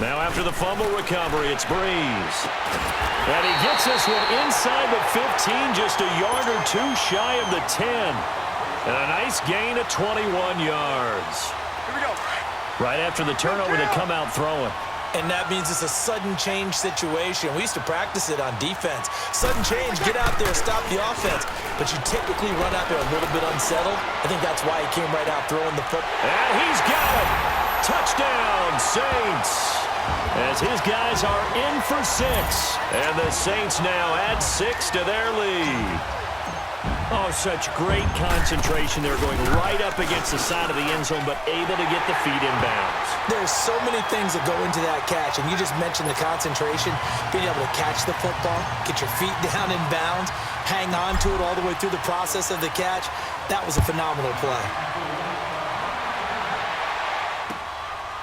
Now after the fumble recovery, it's Breeze. And he gets this one inside the 15, just a yard or two shy of the 10. And a nice gain of 21 yards. Here we go. Right after the turnover, they come out throwing. And that means it's a sudden change situation. We used to practice it on defense. Sudden change, get out there, stop the offense. But you typically run out there a little bit unsettled. I think that's why he came right out throwing the football. And he's got it. Touchdown, Saints. As his guys are in for 6. And the Saints now add 6 to their lead. Oh, such great concentration. They're going right up against the side of the end zone, but able to get the feet in bounds. There's so many things that go into that catch, and you just mentioned the concentration, being able to catch the football, get your feet down in bounds, hang on to it all the way through the process of the catch. That was a phenomenal play.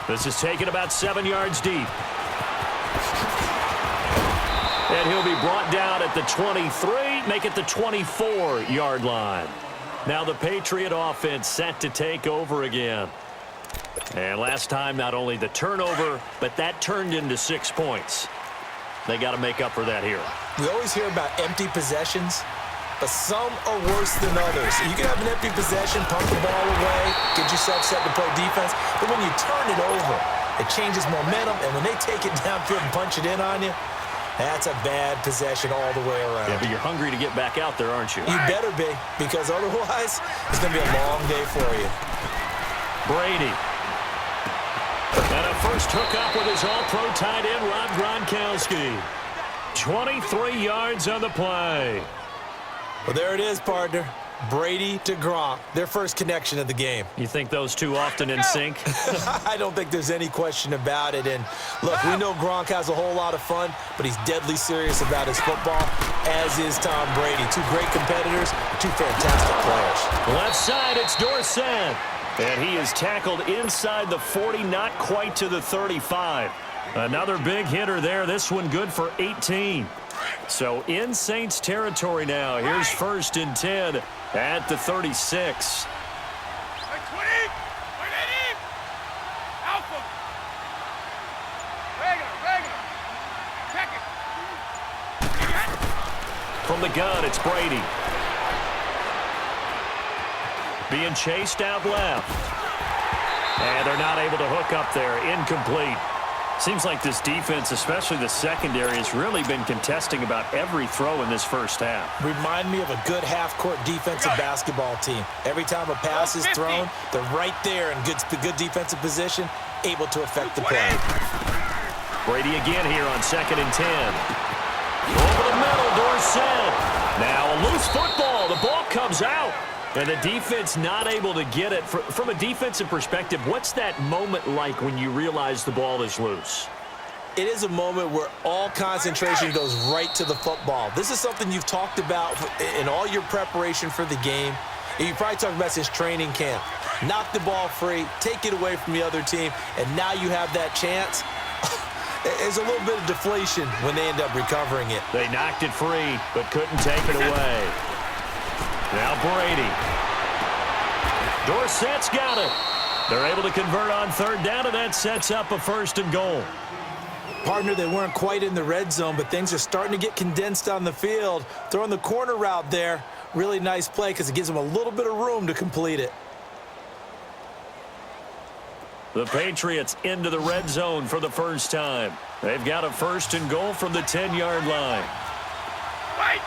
This is taken about 7 yards deep. And he'll be brought down at the 23, make it the 24-yard line. Now the Patriot offense set to take over again. And last time, not only the turnover, but that turned into 6 points. They got to make up for that here. We always hear about empty possessions, but some are worse than others. You can have an empty possession, pump the ball away, get yourself set to play defense, but when you turn it over, it changes momentum, and when they take it downfield and punch it in on you, that's a bad possession all the way around. Yeah, but you're hungry to get back out there, aren't you? You better be, because otherwise, it's going to be a long day for you. Brady. And a first hookup with his all-pro tight end, Rob Gronkowski. 23 yards on the play. Well, there it is, partner. Brady to Gronk, their first connection of the game. You think those two often in sync? I don't think there's any question about it. And look, we know Gronk has a whole lot of fun, but he's deadly serious about his football, as is Tom Brady. Two great competitors, two fantastic players. Left side, it's Dorsett. And he is tackled inside the 40, not quite to the 35. Another big hitter there. This one good for 18. So in Saints territory now. Here's 1st and 10 at the 36. From the gun, it's Brady. Being chased out left. And they're not able to hook up there. Incomplete. Seems like this defense, especially the secondary, has really been contesting about every throw in this first half. Remind me of a good half-court defensive basketball team. Every time a pass is thrown, they're right there in good defensive position, able to affect the play. Brady again here on 2nd and 10. Over the middle, Dorsett. Now a loose football. The ball comes out. And the defense not able to get it. From a defensive perspective, what's that moment like when you realize the ball is loose? It is a moment where all concentration goes right to the football. This is something you've talked about in all your preparation for the game. And you probably talked about since training camp. Knock the ball free, take it away from the other team, and now you have that chance. There's a little bit of deflation when they end up recovering it. They knocked it free, but couldn't take it away. Now Brady. Dorsett's got it. They're able to convert on 3rd down, and that sets up a 1st and goal. Partner, they weren't quite in the red zone, but things are starting to get condensed on the field. Throwing the corner route there, really nice play because it gives them a little bit of room to complete it. The Patriots into the red zone for the first time. They've got a 1st and goal from the 10-yard line. Right.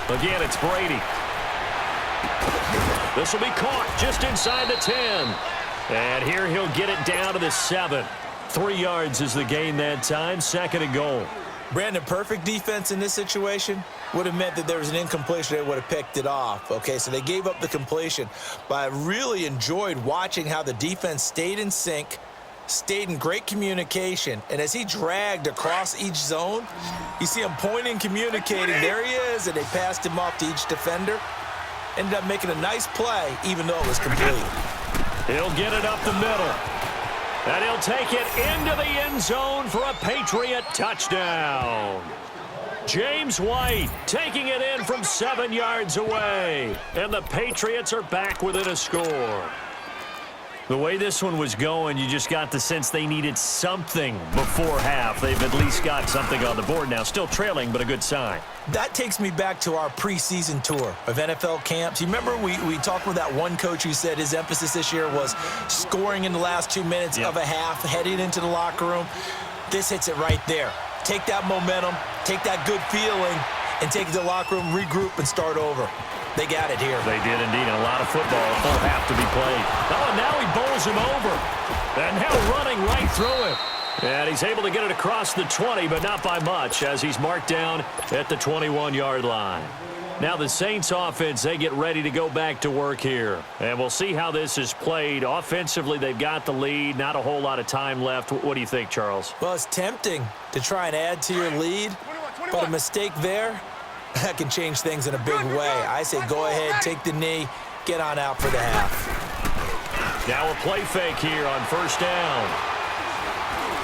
Again, it's Brady. This will be caught just inside the 10. And here he'll get it down to the 7. 3 yards is the gain that time. 2nd and goal. Brandon, perfect defense in this situation would have meant that there was an incompletion. They would have picked it off. Okay, so they gave up the completion. But I really enjoyed watching how the defense stayed in sync, stayed in great communication, and as he dragged across each zone, you see him pointing, communicating. There he is, and they passed him off to each defender. Ended up making a nice play, even though it was complete. He'll get it up the middle. And he'll take it into the end zone for a Patriot touchdown. James White taking it in from 7 yards away. And the Patriots are back within a score. The way this one was going, you just got the sense they needed something before half. They've at least got something on the board now. Still trailing, but a good sign. That takes me back to our preseason tour of NFL camps. You remember we talked with that one coach who said his emphasis this year was scoring in the last 2 minutes of a half, heading into the locker room. This hits it right there. Take that momentum, take that good feeling, and take it to the locker room, regroup, and start over. They got it here. They did indeed, and a lot of football, a full half to be played. Oh, and now he bowls him over. And now running right through him. And he's able to get it across the 20, but not by much, as he's marked down at the 21-yard line. Now the Saints offense, they get ready to go back to work here. And we'll see how this is played. Offensively, they've got the lead. Not a whole lot of time left. What do you think, Charles? Well, it's tempting to try and add to your lead, but a mistake there, that can change things in a big way. I say go ahead, take the knee, get on out for the half. Now a play fake here on first down.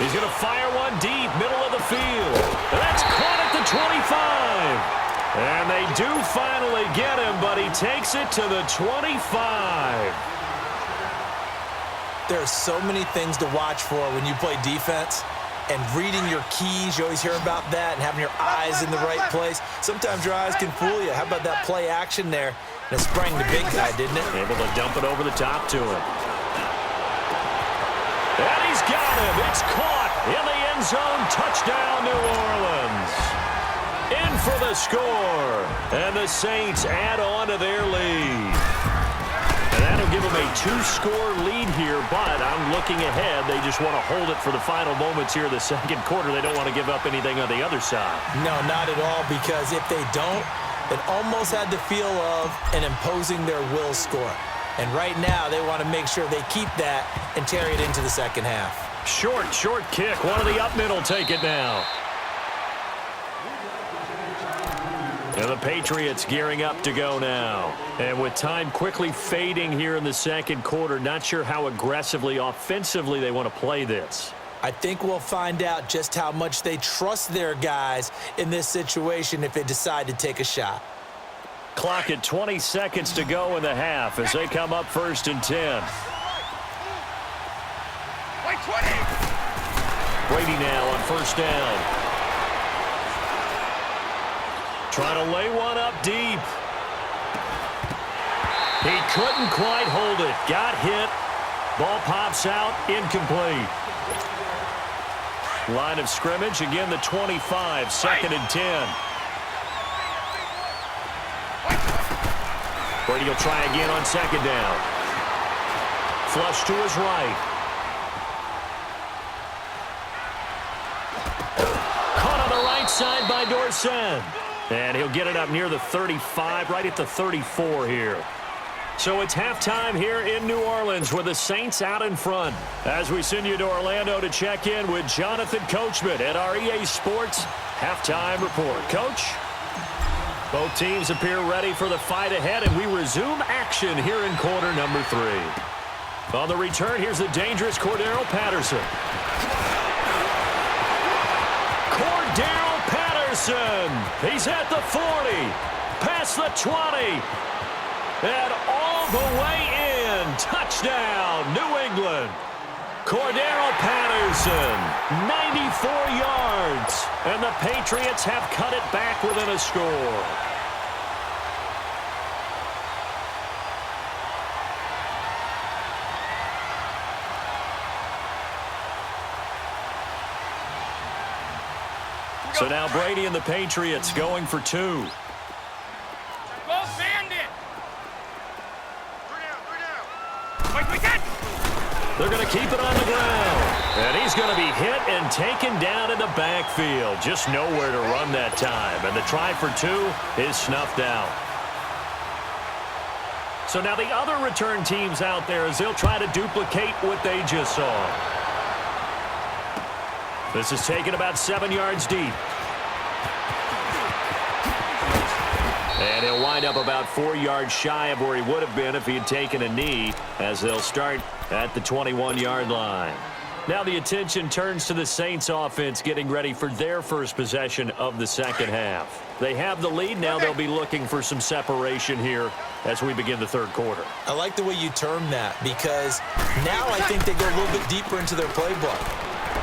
He's going to fire one deep, middle of the field. That's caught at the 25. And they do finally get him, but he takes it to the 25. There's so many things to watch for when you play defense. And reading your keys, you always hear about that, and having your eyes in the right place. Sometimes your eyes can fool you. How about that play action there? And it sprang the big guy, didn't it? Able to dump it over the top to him. And he's got him. It's caught in the end zone. Touchdown, New Orleans. In for the score. And the Saints add on to their lead. And that'll give them a 2-score lead here, but I'm looking ahead. They just want to hold it for the final moments here in the second quarter. They don't want to give up anything on the other side. No, not at all, because if they don't, it almost had the feel of an imposing their will score. And right now, they want to make sure they keep that and carry it into the second half. Short kick. One of the up middle take it now. And the Patriots gearing up to go now. And with time quickly fading here in the second quarter, not sure how aggressively, offensively they want to play this. I think we'll find out just how much they trust their guys in this situation if they decide to take a shot. Clock at 20 seconds to go in the half as they come up first and 10. Wait, 20. Brady now on first down. Trying to lay one up deep. He couldn't quite hold it. Got hit. Ball pops out. Incomplete. Line of scrimmage. Again, the 25. Second and 10. Brady will try again on second down. Flush to his right. Caught on the right side by Dorsett. And he'll get it up near the 35, right at the 34 here. So it's halftime here in New Orleans with the Saints out in front. As we send you to Orlando to check in with Jonathan Coachman at our EA Sports Halftime Report. Coach? Both teams appear ready for the fight ahead, and we resume action here in quarter number 3. On the return, here's the dangerous Cordero Patterson. Cordero Patterson! He's at the 40, past the 20, and all the way in. Touchdown, New England. Cordero Patterson, 94 yards, and the Patriots have cut it back within a score. So now Brady and the Patriots going for 2. Go Bandit. 3 down. Wait, They're going to keep it on the ground. And he's going to be hit and taken down in the backfield. Just nowhere to run that time. And the try for 2 is snuffed out. So now the other return teams out there as they'll try to duplicate what they just saw. This is taken about 7 yards deep. And he'll wind up about 4 yards shy of where he would have been if he had taken a knee, as they'll start at the 21-yard line. Now the attention turns to the Saints offense getting ready for their first possession of the second half. They have the lead. Now they'll be looking for some separation here as we begin the third quarter. I like the way you term that because now I think they go a little bit deeper into their playbook.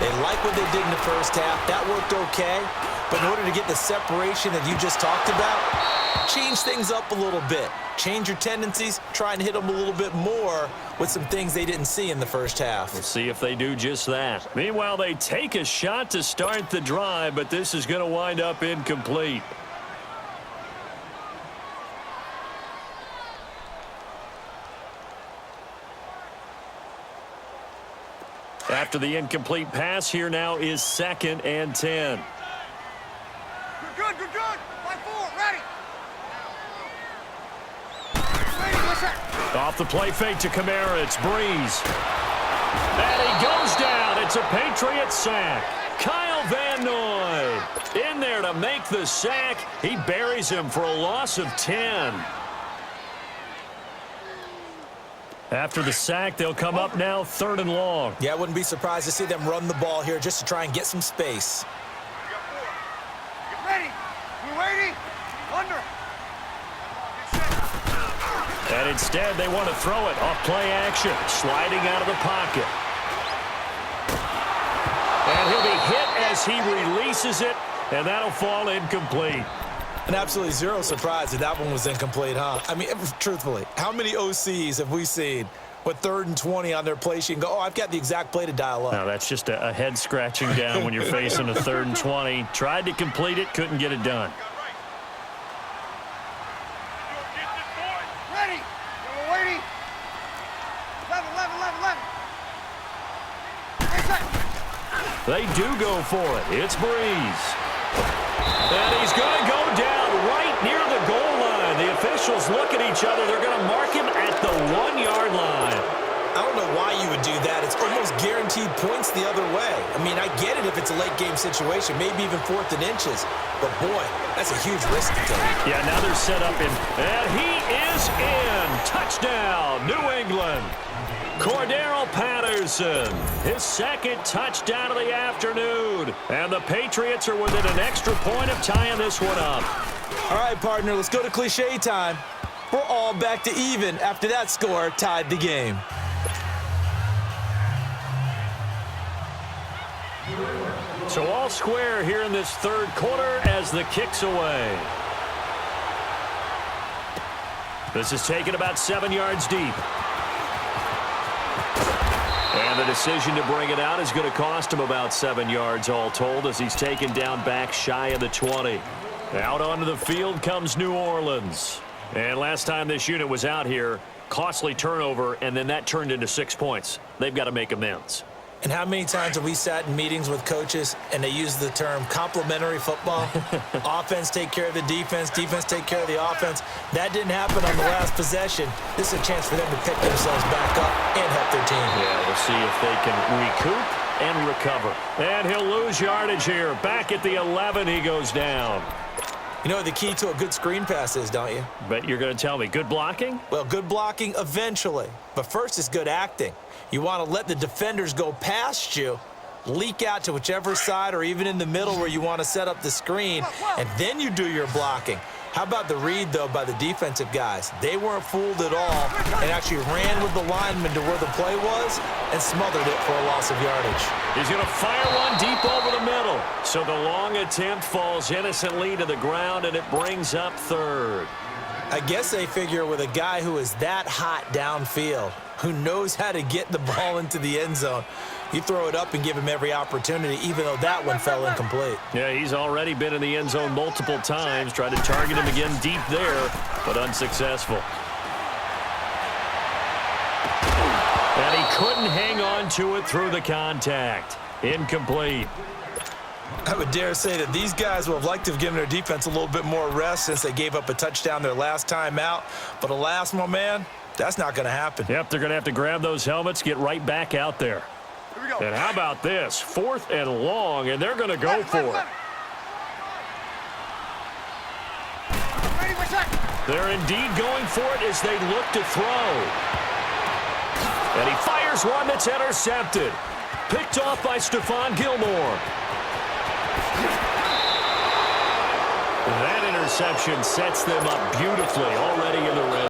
They like what they did in the first half. That worked okay. But in order to get the separation that you just talked about, change things up a little bit. Change your tendencies, try and hit them a little bit more with some things they didn't see in the first half. We'll see if they do just that. Meanwhile, they take a shot to start the drive, but this is going to wind up incomplete. After the incomplete pass, here now is 2nd and 10. Good, good, good. Line 4, ready. Off the play fake to Kamara, it's Breeze. And he goes down. It's a Patriot sack. Kyle Van Noy in there to make the sack. He buries him for a loss of 10. After the sack, they'll come up now 3rd and long. Yeah, I wouldn't be surprised to see them run the ball here just to try and get some space. Get ready. We're waiting. Under. And instead, they want to throw it off play action, sliding out of the pocket. And he'll be hit as he releases it, and that'll fall incomplete. And absolutely zero surprise that one was incomplete, huh? I mean, truthfully, how many OCs have we seen with 3rd and 20 on their play sheet and go, oh, I've got the exact play to dial up? No, that's just a head scratching down when you're facing a 3rd and 20. Tried to complete it, couldn't get it done. Ready. We're waiting. 11, 11, 11, 11. They do go for it. It's Breeze. And he's going to go down right near the goal line. The officials look at each other. They're going to mark him at the 1-yard line. I don't know why you would do that. It's almost guaranteed points the other way. I mean, I get it if it's a late-game situation, maybe even 4th and inches. But, boy, that's a huge risk to take. Yeah, now they're set up in. And he is in. Touchdown, New England. Cordero Patterson, his 2nd touchdown of the afternoon. And the Patriots are within an extra point of tying this one up. All right, partner, let's go to cliche time. We're all back to even after that score tied the game. So all square here in this 3rd quarter as the kick's away. This is taken about 7 yards deep. And the decision to bring it out is going to cost him about 7 yards all told as he's taken down back shy of the 20. Out onto the field comes New Orleans. And last time this unit was out here, costly turnover, and then that turned into 6 points. They've got to make amends. And how many times have we sat in meetings with coaches and they use the term complementary football? Offense take care of the defense, defense take care of the offense. That didn't happen on the last possession. This is a chance for them to pick themselves back up and help their team. Yeah, we'll see if they can recoup and recover. And he'll lose yardage here. Back at the 11, he goes down. You know what the key to a good screen pass is, don't you? Bet you're going to tell me. Good blocking? Well, good blocking eventually. But first is good acting. You want to let the defenders go past you, leak out to whichever side or even in the middle where you want to set up the screen, and then you do your blocking. How about the read, though, by the defensive guys? They weren't fooled at all and actually ran with the lineman to where the play was and smothered it for a loss of yardage. He's going to fire one deep over the middle. So the long attempt falls innocently to the ground, and it brings up 3rd. I guess they figure with a guy who is that hot downfield, who knows how to get the ball into the end zone, you throw it up and give him every opportunity, even though that one fell incomplete. Yeah, he's already been in the end zone multiple times, tried to target him again deep there, but unsuccessful. And he couldn't hang on to it through the contact. Incomplete. I would dare say that these guys would have liked to have given their defense a little bit more rest since they gave up a touchdown their last time out. But alas, my man, that's not going to happen. Yep, they're going to have to grab those helmets, get right back out there. Here we go. And how about this? 4th and long, and they're going to go for it. Ready, we're set. They're indeed going for it as they look to throw. And he fires one that's intercepted. Picked off by Stephon Gilmore. That interception sets them up beautifully already in the red.